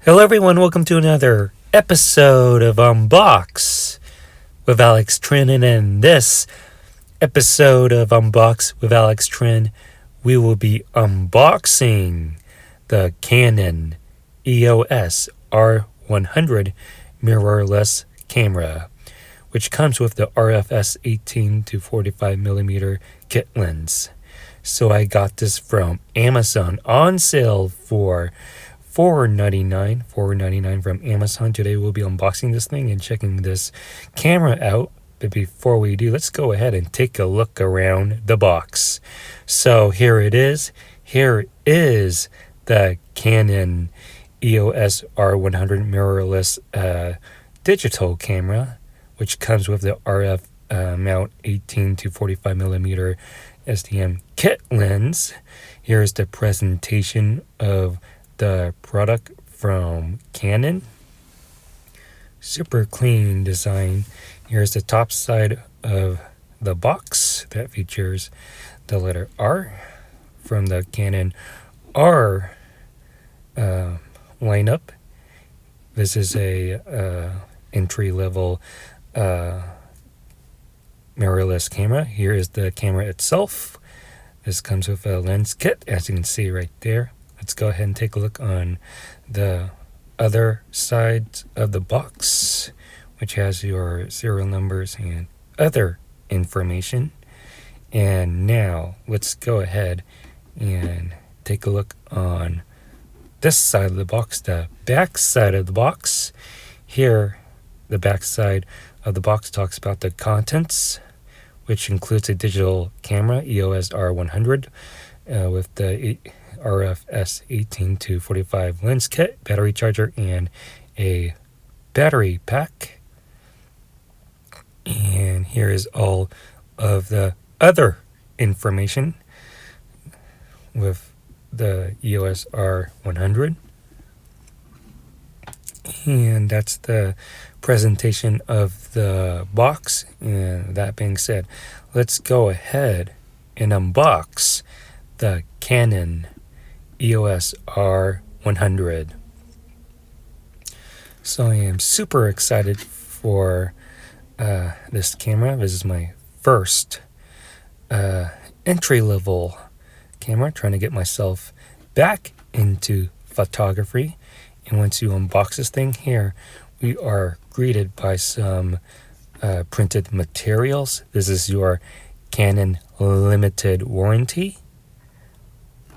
Hello everyone, welcome to another episode of Unbox with Alex Trinh, and in this episode of Unbox with Alex Trinh, we will be unboxing the Canon EOS R100 mirrorless camera, which comes with the RFS 18 to 45mm kit lens. So I got this from Amazon on sale for $4.99 from Amazon. Today we'll be unboxing this thing and checking this camera out. But before we do, let's go ahead and take a look around the box. So here it is. Here is the Canon EOS R100 mirrorless digital camera, which comes with the RF mount 18 to 45mm SDM kit lens. Here's the presentation of the product from Canon. Super clean design. Here's the top side of the box that features the letter R from the Canon R lineup. This is a entry-level mirrorless camera. Here is the camera itself. This comes with a lens kit, as you can see right there. Let's go ahead and take a look on the other side of the box, which has your serial numbers and other information. And now let's go ahead and take a look on this side of the box, the back side of the box. Here, the back side of the box talks about the contents, which includes a digital camera, EOS R100, with the RFS 18 to 45 lens kit, battery charger, and a battery pack. And here is all of the other information with the EOS R100. And that's the presentation of the box. And that being said, let's go ahead and unbox the Canon EOS R100. So I am super excited for this camera. This is my first entry-level camera, trying to get myself back into photography. And once you unbox this thing, here we are greeted by some printed materials. This is your Canon limited warranty.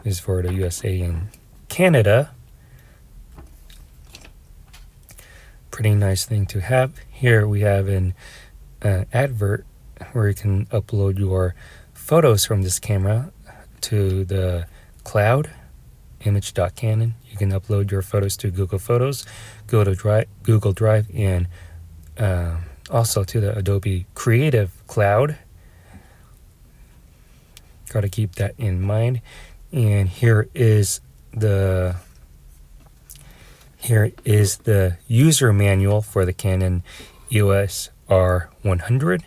This is for the USA and Canada. Pretty nice thing to have. Here we have an advert where you can upload your photos from this camera to the cloud, image.canon. You can upload your photos to Google Photos, Google Drive, and also to the Adobe Creative Cloud. Got to keep that in mind. And here is the user manual for the Canon EOS R100.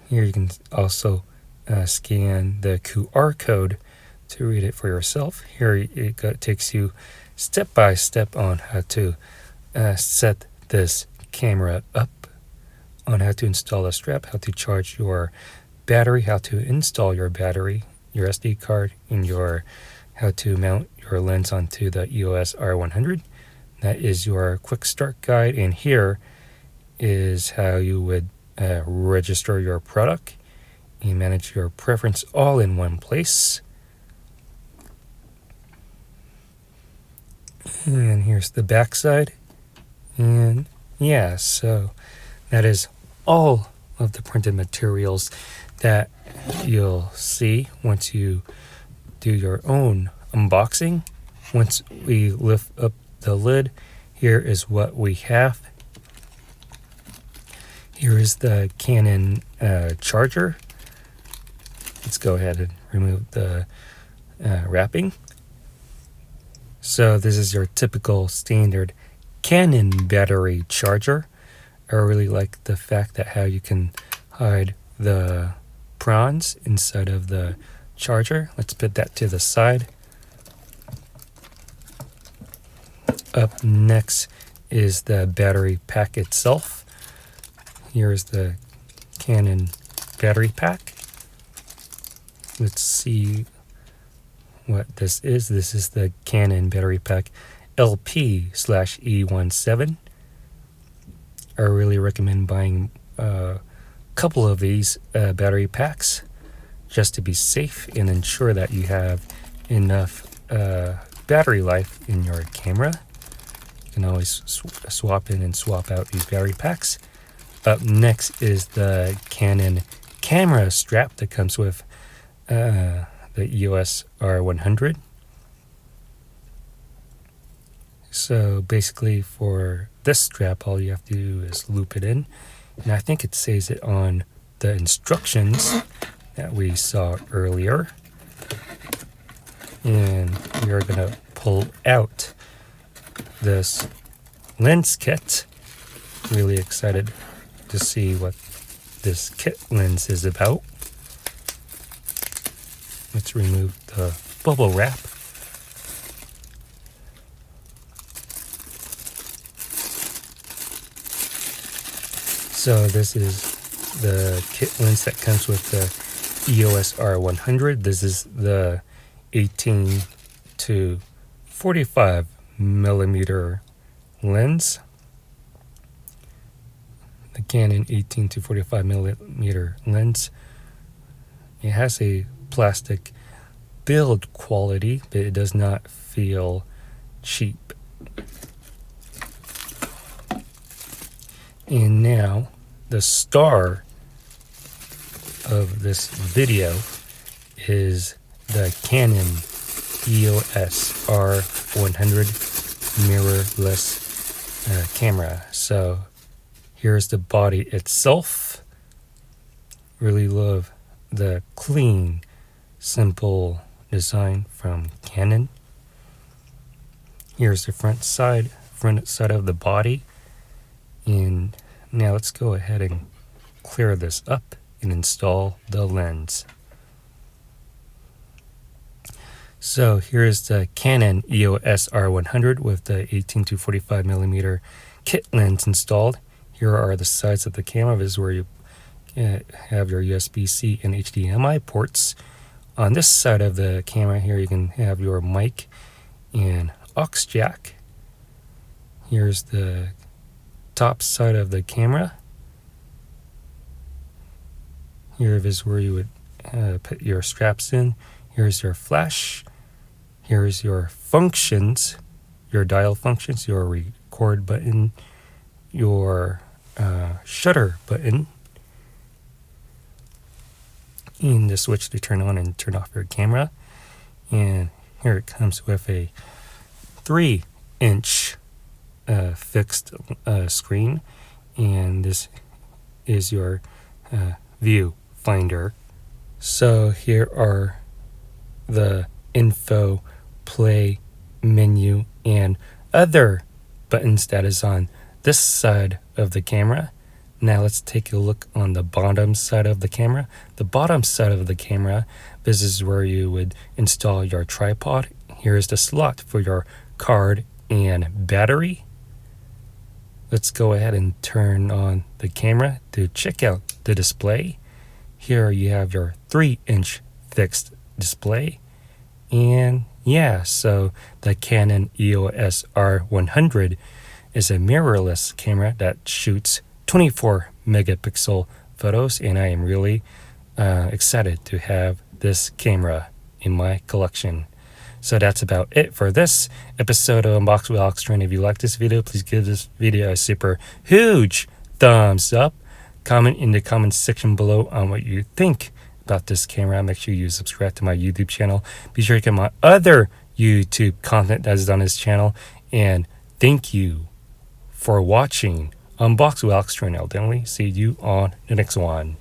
Here you can also scan the QR code to read it for yourself. Here it takes you step by step on how to set this camera up, on how to install a strap, how to charge your battery, how to install your battery, your SD card, and how to mount your lens onto the EOS R100. That is your quick start guide, and here is how you would register your product and manage your preference all in one place. And here's the back side. And yeah, so that is all of the printed materials that you'll see once you do your own unboxing. Once we lift up the lid, here is what we have. Here is the Canon charger. Let's go ahead and remove the wrapping. So this is your typical standard Canon battery charger. I really like the fact that how you can hide the prongs inside of the charger. Let's put that to the side. Up next is the battery pack itself. Here's the Canon battery pack. Let's see what this is. This is the Canon battery pack LP/E17. I really recommend buying a couple of these battery packs just to be safe and ensure that you have enough battery life in your camera. You can always swap in and swap out these battery packs. Up next is the Canon camera strap that comes with the EOS R100. So basically for this strap, all you have to do is loop it in. And I think it says it on the instructions that we saw earlier. And we are going to pull out this lens kit. Really excited to see what this kit lens is about. Let's remove the bubble wrap. So this is the kit lens that comes with the EOS R100. This is the 18 to 45 millimeter lens. The Canon 18 to 45 millimeter lens. It has a plastic build quality, but it does not feel cheap. And now the star of this video is the Canon EOS R100 mirrorless camera. So here's the body itself. Really love the clean, simple design from Canon. Here's the front side of the body. And now let's go ahead and clear this up and install the lens. So here's the Canon EOS R100 with the 18 to 45 millimeter kit lens installed. Here are the sides of the camera. This is where you have your USB-C and HDMI ports. On this side of the camera here, you can have your mic and aux jack. Here's the top side of the camera. Here is where you would put your straps in. Here's your flash. Here's your functions, your dial functions, your record button, your shutter button, and the switch to turn on and turn off your camera. And here it comes with a 3-inch fixed screen, and this is your view finder. So here are the info, play, menu, and other buttons that is on this side of the camera. Now let's take a look on the bottom side of the camera. The bottom side of the camera, this is where you would install your tripod. Here's the slot for your card and battery. Let's go ahead and turn on the camera to check out the display. Here you have your 3-inch fixed display. And yeah, so the Canon EOS R100 is a mirrorless camera that shoots 24 megapixel photos, and I am really excited to have this camera in my collection. So that's about it for this episode of Unbox with Alex Trinh. If you like this video, please give this video a super huge thumbs up. Comment in the comments section below on what you think about this camera. Make sure you subscribe to my YouTube channel. Be sure to get my other YouTube content that is on this channel. And thank you for watching Unbox with Alex Trinh. I'll definitely see you on the next one.